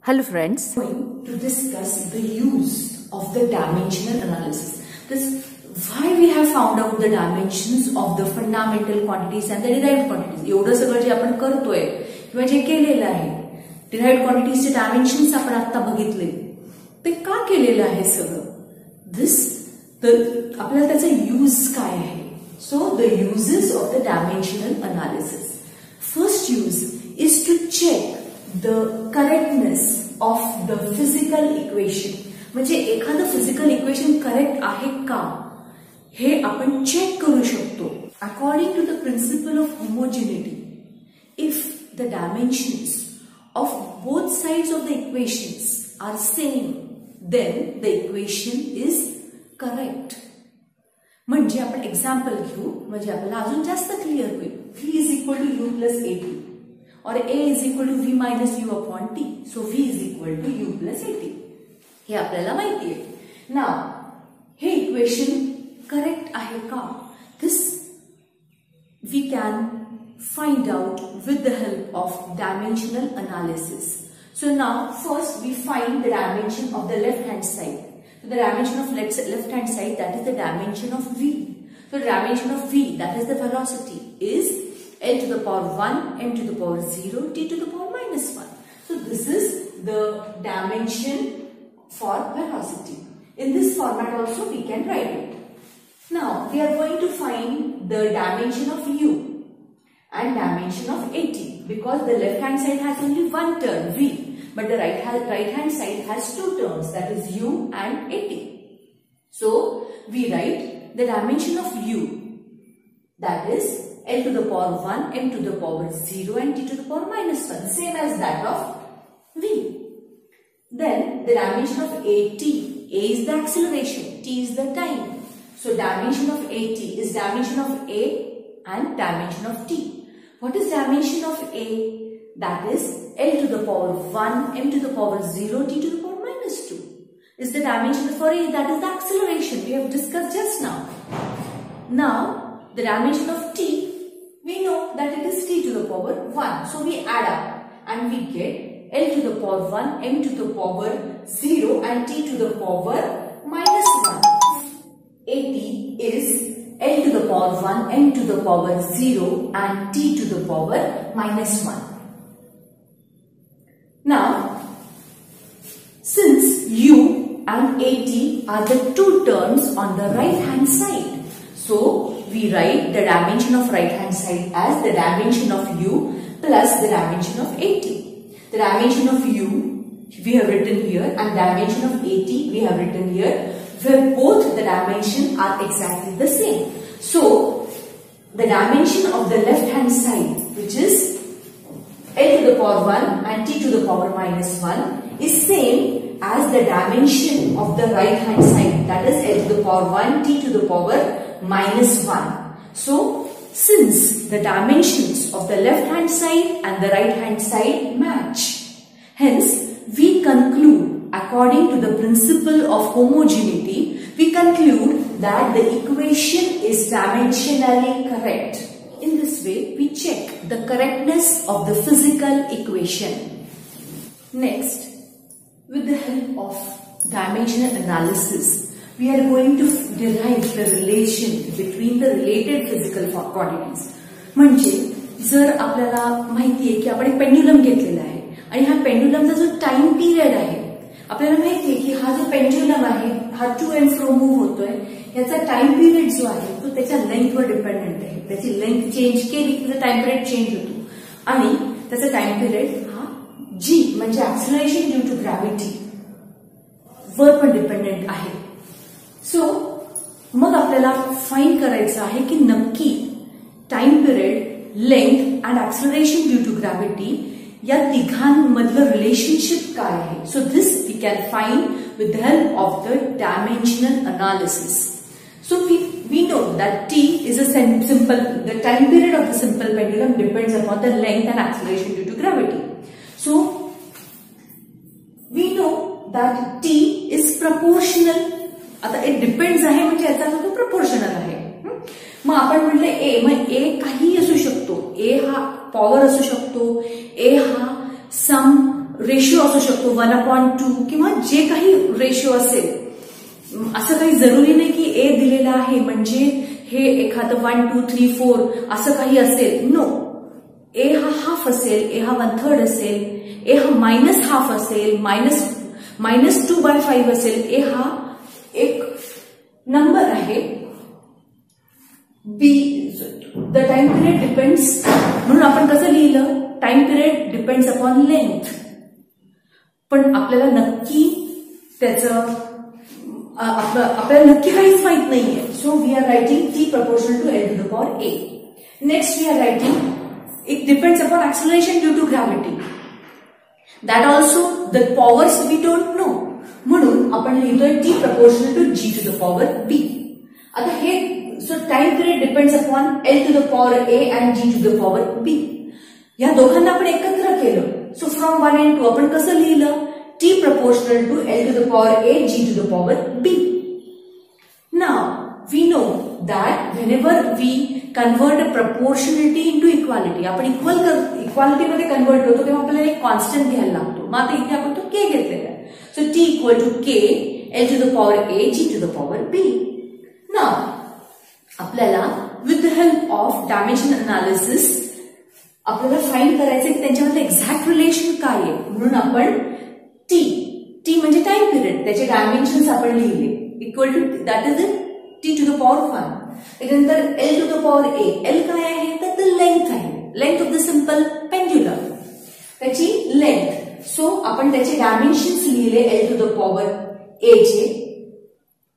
Hello friends, we are going to discuss the use of the dimensional analysis. Why we have found out the dimensions of the fundamental quantities and the derived quantities. एवढं सगळं जे आपण करतोय किंवा जे केलेलं आहे derived quantities चे dimensions आपण आता बघितले ते का केलेलं आहे सगळं आपल्याला त्याचा यूज काय आहे. So the uses of the dimensional analysis. First use is to check the correctness of the physical equation. म्हणजे एखादं फिजिकल इक्वेशन करेक्ट आहे का हे आपण चेक करू शकतो. According to the principle of homogeneity, if the dimensions of both sides of the equations are same, then the equation is correct. म्हणजे आपण example घेऊ म्हणजे आपल्याला अजून जास्त क्लिअर होईल. v is equal to u plus at or a is equal to v minus u upon t. So v is equal to u plus at हे आपल्याला माहिती आहे. नाउ हे इक्वेशन करेक्ट आहे का this we can find out with the help of dimensional analysis. So now first we find the dimension of the left hand side. So the dimension of left hand side, that is the dimension of v. So the dimension of v, that is the velocity, is l to the power 1, m to the power 0, t to the power minus 1. So this is the dimension for velocity. In this format also we can write it. Now we are going to find the dimension of u and dimension of at, because the left hand side has only one term v, but the right hand side has two terms, that is u and at. So we write the dimension of u, that is l to the power 1, m to the power 0 and t to the power minus 1, same as that of v. Then the dimension of at, a is the acceleration, t is the time. So dimension of at is dimension of a and dimension of t. What is dimension of a? That is l to the power 1, m to the power 0, t to the power minus 2. Is the dimension for a, that is the acceleration we have discussed just now. Now the dimension of t, we know that it is t to the power 1. So we add up and we get l to the power 1, m to the power 0 and t to the power minus 1. At is l to the power 1, m to the power 0 and t to the power minus 1. Now, since u and at are the two terms on the right hand side, so we write the dimension of right hand side as the dimension of u plus the dimension of at. The dimension of u we have written here and dimension of at we have written here, where both the dimensions are exactly the same. So, the dimension of the left hand side, which is l to the power 1 and t to the power minus 1, is same as the dimension of the right hand side, that is l to the power 1, t to the power minus 1. So since the dimensions of the left hand side and the right hand side match, hence we conclude, according to the principle of homogeneity, we conclude that the equation is dimensionally correct. In this way, we check the correctness of the physical equation. Next, with the help of dimensional analysis, we are going to derive the relation between the related physical quantities. म्हणजे जर आपल्याला माहिती आहे की आपण एक pendulum घेतलेला आहे आणि हा पेंड्युलमचा जो टाइम पिरियड आहे, आपल्याला माहिती आहे की हा जो पेंड्युलम आहे हा टू एंड फ्रो मूव्ह होतोय, याचा टाइम पिरियड जो आहे तो त्याच्या लेंथवर डिपेंडेंट आहे. त्याची लेंथ चेंज केली की त्याचा टाइम पिरियड चेंज होतो आणि त्याचा टाइम पिरियड हा जी म्हणजे ऍक्सिलरेशन ड्यू टू ग्रॅव्हिटी वर पण डिपेंडेंट आहे. सो मग आपल्याला फाइंड करायचं आहे की नक्की time period, length and acceleration due to gravity या तिघांमधलं रिलेशनशिप काय आहे. So this we can find with the help of the dimensional analysis. So we know that t is the time period of the simple pendulum depends upon the length and acceleration due to gravity. So we know that t is proportional. आता it depends आहे म्हणजे याचा अर्थ तो proportional आहे. मग आपण म्हटलं a, mug a काही असू शकतो. a हा पॉवर असू शकतो, a हा सम रेशिओ असू शकतो 1/2 किंवा जे काही रेशिओ असेल. असं काही जरुरी नाही की ए दिलेला आहे म्हणजे हे एखादं 1, 2, 3, 4 असं काही असेल. नो, ए हा हाफ असेल, ए हा 1/3 असेल, ए हा -½ असेल, -2/5 असेल. ए हा एक नंबर आहे. Be the time period depends, म्हणून आपण कसं लिहिलं, time period depends upon length. पण आपल्याला नक्की त्याचं आपल्याला नक्की काहीच माहित नाहीये. So we are writing T proportional to L to the power A. Next we are writing it depends upon acceleration due to gravity. That also the powers we don't know, म्हणून आपण लिहितोय T proportional to G to the power B. आता हे सो time period depends upon L to the power A and G to the power B. या दोघांना आपण एकत्र केलं. So from 1 and 2 आपण कसं लिहिलं, T proportional to L to the power A, G to the power B. Now, we know that whenever we convert a proportionality into equality, आपण equality मध्ये कन्वर्ट करतो तेव्हा आपल्याला एक कॉन्स्टंट घ्यायला लागतो. मग आता इथे आपण तो K घेतलेला आहे. सो T equal to K, L to the power A, G to the power B. Now, आपल्याला with the help of dimension analysis आपल्याला फाइंड करायचं की त्यांच्यामध्ये एक्झॅक्ट रिलेशन काय आहे. म्हणून आपण टी म्हणजे टाइम पिरियड, त्याचे डायमेन्शन्स आपण लिहिले equal to that is T to the power 1. त्याच्यानंतर L to the power A. L काय आहे तर द लेंथ आहे, length of the simple pendulum, त्याची लेंथ. सो आपण त्याचे डायमेन्शन्स लिहिले L to the power A चे.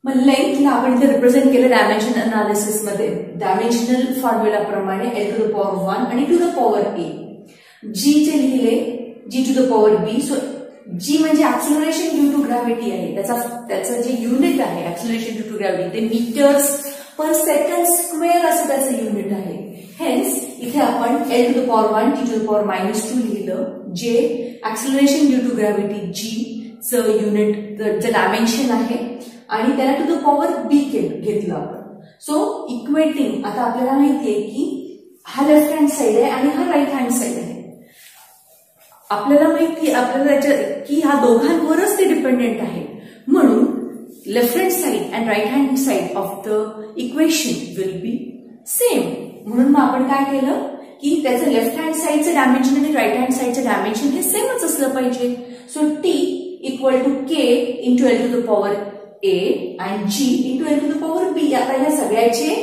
मग लेंथला आपण इथे रिप्रेझेंट केलं डायमेन्शन अनालिसिस मध्ये डायमेन्शनल फॉर्म्युला प्रमाणे एल टू द पॉवर 1 आणि to the power A. G चे लिहिले जी to the power B. So G म्हणजे ऍक्सिलरेशन ड्यू टू ग्रॅव्हिटी आहे, त्याचं जे युनिट आहे ऍक्सिलरेशन ड्यू टू ग्रॅव्हिटी ते मीटर्स पर सेकंड स्क्वेअर असं त्याचं युनिट आहे. हेन्स इथे आपण L to the power 1 T to the power -2 लिहिलं, जे acceleration due to gravity G चं युनिट चं डायमेन्शन आहे आणि त्याला टू द पॉवर बी घेतलं आपण. सो इक्वेटिंग, आता आपल्याला माहितीये की हा लेफ्ट हँड साइड आहे आणि हा राईट हँड साइड आहे. आपल्याला माहिती आपल्याला की ह्या दोघांवरच ते डिपेंडेंट आहे, म्हणून left hand side and right hand side of the equation will be same. म्हणून मग आपण काय केलं की त्याचं लेफ्ट हँड साइडचं डायमेन्शन आणि राईट हँड साइडचं डायमेन्शन हे सेमच असलं पाहिजे. So T equal to K into L to the power A and G into L to the power B. आता ह्या सगळ्याचे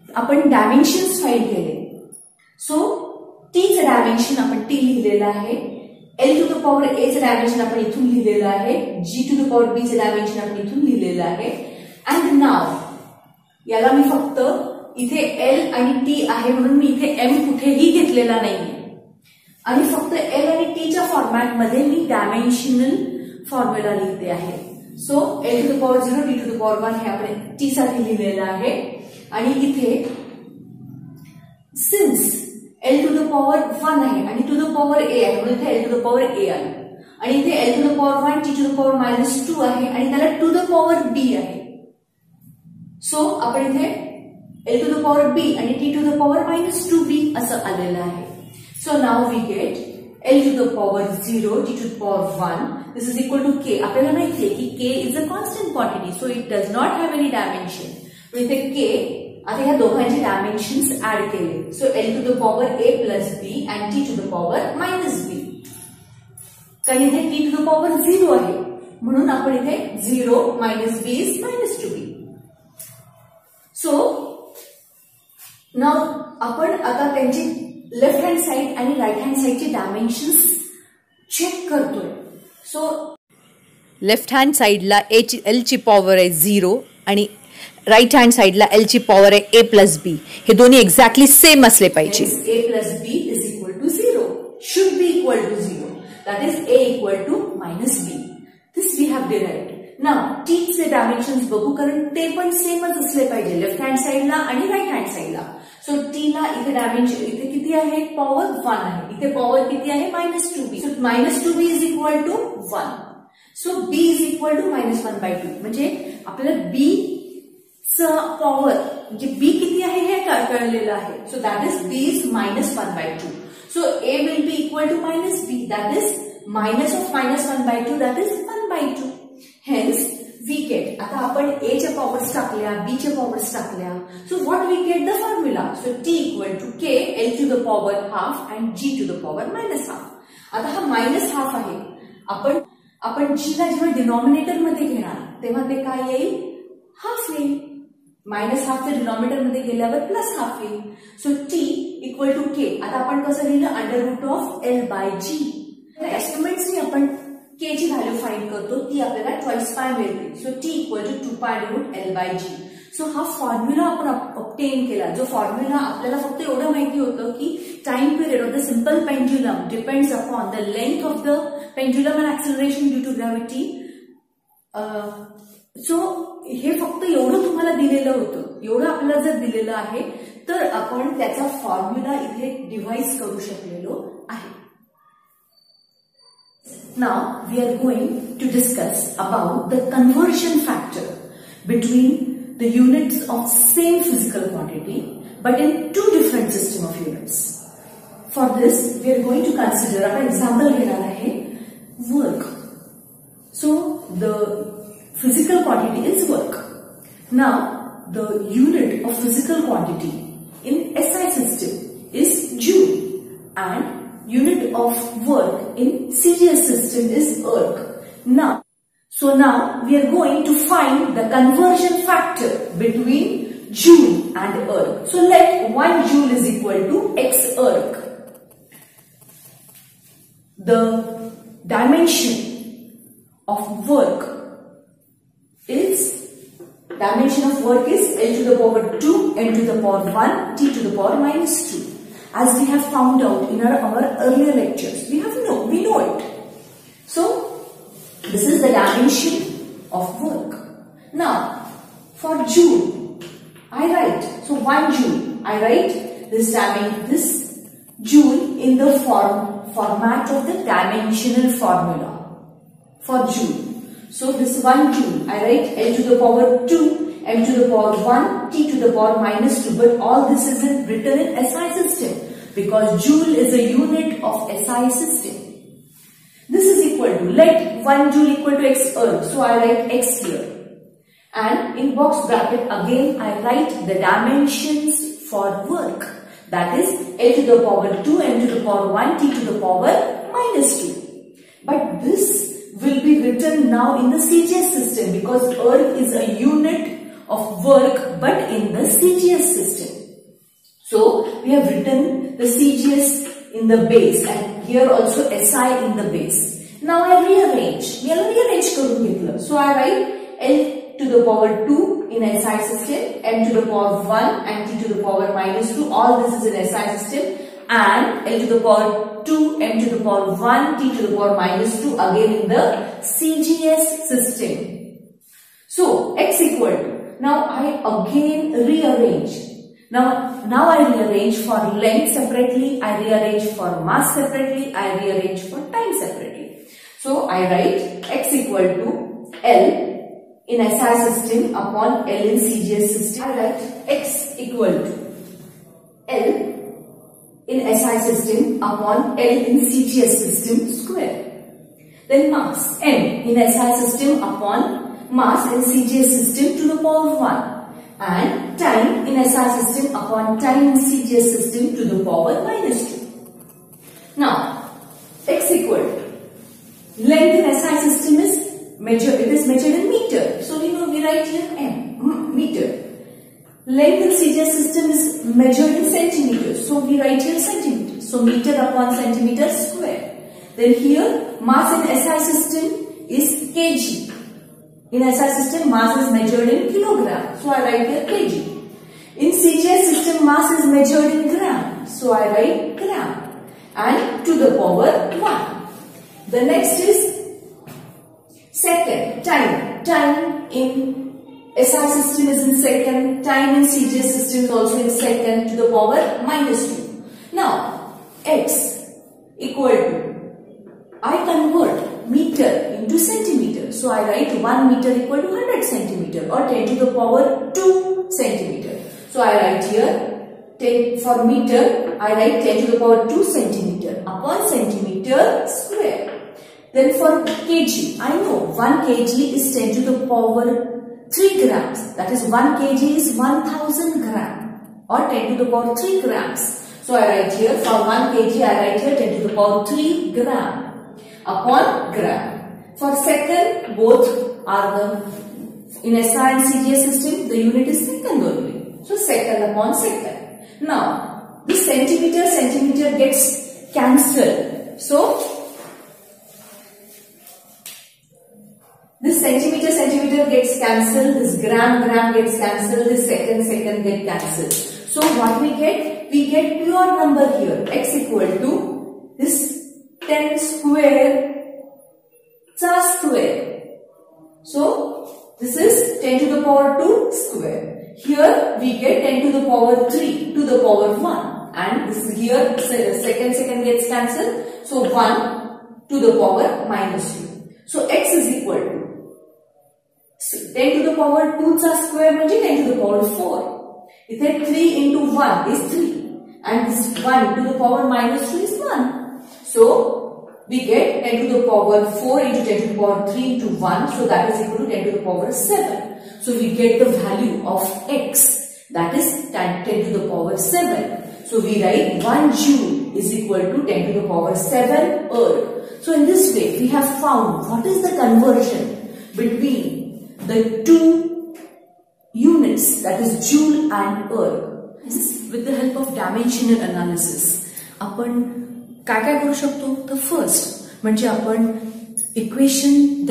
आपण डायमेन्शन्स फाइंड केले. सो टीचं डायमेन्शन आपण टी लिहिलेलं आहे, एल टू द पॉवर एचं डायमेन्शन आपण इथून लिहिलेलं आहे, जी टू द पॉवर बीचं डायमेन्शन आपण इथून लिहिलेलं आहे. अँड नाव याला मी फक्त इथे एल आणि टी आहे म्हणून मी इथे एम कुठेही घेतलेला नाहीये आणि फक्त एल आणि टीच्या फॉर्मॅटमध्ये मी डायमेन्शनल फॉर्म्युला लिहिते आहे. So L to the power 0 T to the power 1 हे आपण टी साठी लिहिलेलं आहे आणि इथे since L to the power 1 आहे आणि टू द पॉवर ए आहे म्हणून इथे L to the power A आले आणि इथे L to the power 1 T to the power -2 आहे आणि त्याला टू द पॉवर बी आहे. सो आपण इथे L to the power B आणि T to the power -2b असं आलेलं आहे. So now we get L to the power 0 T to the power 1 this is equal to K. आपल्याला माहितीये की K is a constant quantity, so it does not have any dimension. इथे K आता ह्या दोघांचे डायमेन्शन्स ऍड केले. So L to the power A plus B and T to the power -b. कारण इथे टी टू द पॉवर 0 आहे म्हणून आपण इथे 0 - b इज -2b. सो नाव आपण आता त्यांची लेफ्ट हँड साइड आणि राईट हँड साइडचे डायमेन्शन्स चेक करतोय. सो लेफ्ट हँड साइडला एल ची पॉवर आहे 0 आणि राईट हँड साइडला एल ची पॉवर आहे ए प्लस बी. हे दोन्ही एक्झॅक्टली सेम असले पाहिजे. A plus B is equal to 0 should be equal to 0 that is A equal to -b. This we have derived. Now टीचे डायमेन्शन्स बघू कारण ते पण सेमच असले पाहिजे लेफ्ट हँड साइडला आणि राईट हँड साइडला. सो टीला इथे डायमेन्शन इथे किती आहे पॉवर 1 आहे, इथे पॉवर किती आहे -2b. So -2b is equal to 1. So b is equal to -1/2 म्हणजे आपल्याला b पॉवर म्हणजे बी किती आहे हे कळलेलं आहे. So that is B is -1/2. So a will be equal to minus b, that is minus of minus 1 by 2, that is 1 by 2. Hence we get, आता आपण a च्या powers टाकल्या, b च्या powers टाकल्या. So what we get the formula? So t equal to k l to the power half and g to the power minus half. आता हा minus half आहे. आपण g ला जेव्हा डिनॉमिनेटर मध्ये घेणार तेव्हा ते काय येईल? हाफ येईल. मायनस हाफ चे डिनॉमिनेटर मध्ये गेल्यावर प्लस हाफ येईल. सो टी इक्वल टू के. आता आपण कसं लिहिलं? Under root of L by G. Estimates ने आपण के ची व्हॅल्यू फाइंड करतो, ती आपल्याला ट्वाइस पाय मिळते. So T equal to 2 pi root L by G. So हा फॉर्म्युला आपण ऑब्टेन केला. जो फॉर्म्युला आपल्याला फक्त एवढं माहिती होतं की time period of the simple pendulum depends upon the length of the pendulum and acceleration due to gravity. So हे फक्त एवढं तुम्हाला दिलेलं होतं. एवढं आपल्याला जर दिलेलं आहे तर आपण त्याचा फॉर्म्युला इथे डिव्हाइस करू शकलेलो आहे. Now we are going to discuss about the conversion factor between the units of same physical quantity but in two different system of units. For this we are going to consider our example घेणार आहे work. So the physical quantity is work. Now the unit of physical quantity in SI system is joule and unit of work in CGS system is erg. Now we are going to find the conversion factor between joule and erg. So let 1 joule is equal to x erg. The dimension of work is L to the power 2, n to the power 1, t to the power minus 2. As we have found out in our earlier lectures, we know it. So this is the dimension of work. Now for joule, I write, so 1 joule, I write this joule in the format of the dimensional formula for joule. So this 1 joule, I write L to the power 2, m to the power 1, t to the power minus 2. But all this is written in SI system because joule is a unit of SI system. This is equal to, let 1 joule equal to x erg. So I write x here. And in box bracket again I write the dimensions for work. That is L to the power 2, m to the power 1, t to the power minus 2. But this will be written now in the CGS system because erg is a unit of work but in the CGS system. So we have written the CGS in the base and here also SI in the base. Now I rearrange. करून घेतलं. So I write L to the power 2 in SI system, m to the power 1 and t to the power minus 2. All this is in SI system. And L to the power 2, m to the power 1, t to the power minus 2 again in the CGS system. So x equal to, now I again rearrange. Now I rearrange for length separately, I rearrange for mass separately, I rearrange for time separately. So I write x equal to L in SI system upon L in CGS system. I write x equal to L in SI system upon L in CGS system square. Then mass m in SI system upon mass in CGS system to the power 1 and time in SI system upon time in CGS system to the power minus 2. Now x equal to length in SI system is measured. It is measured in meter. So we write here m meter. Length in CGS system is measured in centimeters. So we write here centimeters. So meter upon centimeter square. Then here mass in SI system is kg. In SI system mass is measured in kilogram. So I write here kg. In CGS system mass is measured in gram. So I write gram. And to the power 1. The next is second, time. Time in SI system is in second, time in CGS system is also in second to the power minus 2. Now, x equal to, I convert meter into centimeter. So I write 1 meter equal to 100 centimeter or 10 to the power 2 centimeter. So I write here, for meter, I write 10 to the power 2 centimeter. centimeter square. Then for kg, I know 1 kg is 10 to the power 3 grams. That is 1 kg is 1000 gram or 10 to the power 3 grams. So I write here for 1 kg I write here 10 to the power 3 gram upon gram. For second, both are the, in SI and CGS system, the unit is second only. So second upon second. Now this centimeter gets cancelled. So this centimeter gets cancelled, this gram gets cancelled, this second gets cancelled. So what we get? We get pure number here, x equal to this 10 square square. So this is 10 to the power 2 square. Here we get 10 to the power 3 to the power 1, and this here second gets cancelled. So 1 to the power minus 2. So x is equal to 10 to the power 2 चा square म्हणजे 10 to the power 4. इथे 3 into 1 is 3 and this 1 to the power minus 2 is 1. So we get 10 to the power 4 into 10 to the power 3 into 1. So that is equal to 10 to the power 7. So we get the value of x, that is 10 to the power 7. So we write 1 joule is equal to 10 to the power 7 erg. So in this way we have found what is the conversion between the two units, that is joule and erg. With the help of dimensional analysis आपण काय काय करू शकतो? तर first म्हणजे आपण equation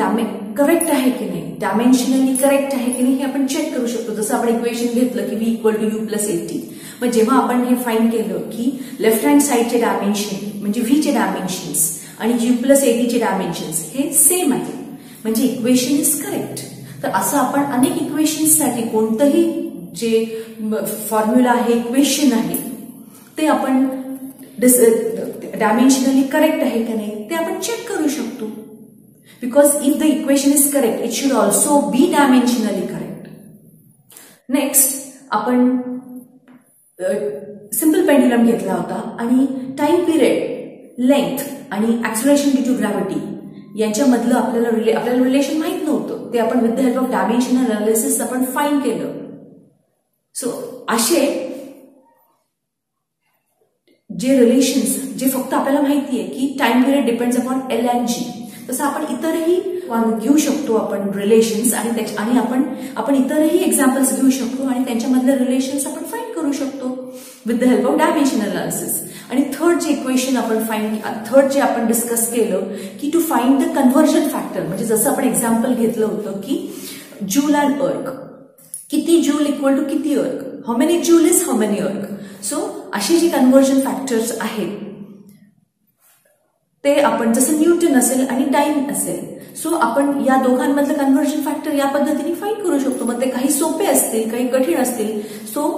correct आहे की नाही, डायमेन्शनली करेक्ट आहे की नाही हे आपण चेक करू शकतो. जसं आपण इक्वेशन घेतलं की v equal to u plus 80. मग जेव्हा आपण हे फाइंड केलं की लेफ्ट हँड साइडचे डायमेन्शन म्हणजे v चे डायमेन्शन्स आणि u प्लस 80 चे डायमेन्शन्स हे सेम आहे, म्हणजे इक्वेशन इज करेक्ट. तर असं आपण अनेक इक्वेशन्ससाठी कोणतंही जे फॉर्म्युला आहे, इक्वेशन आहे, ते आपण डायमेन्शनली करेक्ट आहे का नाही ते आपण चेक करू शकतो. Because if the equation is correct it should also be dimensionally correct. Next आपण सिंपल पेंड्युलम घेतला होता आणि टाइम पिरियड, लेंथ आणि ऍक्सलरेशन ड्यू टू ग्रॅव्हिटी यांच्यामधलं आपल्याला रिलेशन माहित नव्हतं. ते आपण with the help of dimensional analysis आपण फाइंड केलं. सो असे जे रिलेशन्स जे फक्त आपल्याला माहिती आहे की time period depends upon L and G, तसं आपण इतरही घेऊ शकतो आपण रिलेशन्स आणि आपण इतरही एक्झाम्पल्स घेऊ शकतो आणि त्यांच्यामधले रिलेशन्स आपण फाइंड करू शकतो with the help of dimensional analysis. आणि थर्ड जे इक्वेशन थर्ड जे आपण डिस्कस केलं की to find the conversion factor, म्हणजे जसं आपण एक्झाम्पल घेतलं होतं की जूल अँड अर्ग, किती जूल इक्वल टू किती अर्ग, how many joule is how many अर्ग. सो अशी जी कन्व्हर्जन फॅक्टर्स आहेत ते आपण जसं न्यूटन असेल आणि टाइम असेल, सो आपण या दोघांमधलं कन्व्हर्जन फॅक्टर या पद्धतीने फाइंड करू शकतो. मग ते काही सोपे असतील, काही कठीण असतील. सो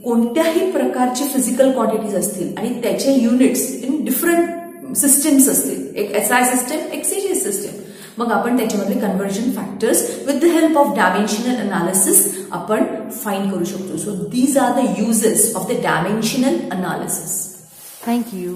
कोणत्याही प्रकारचे फिजिकल क्वांटिटीज असतील आणि त्याचे युनिट्स इन डिफरंट सिस्टम्स असतील, एक SI सिस्टम, एक CGS सिस्टम, मग आपण त्याच्यामधले conversion factors with the help of dimensional analysis आपण फाइंड करू शकतो. So these are the uses of the dimensional analysis. Thank you.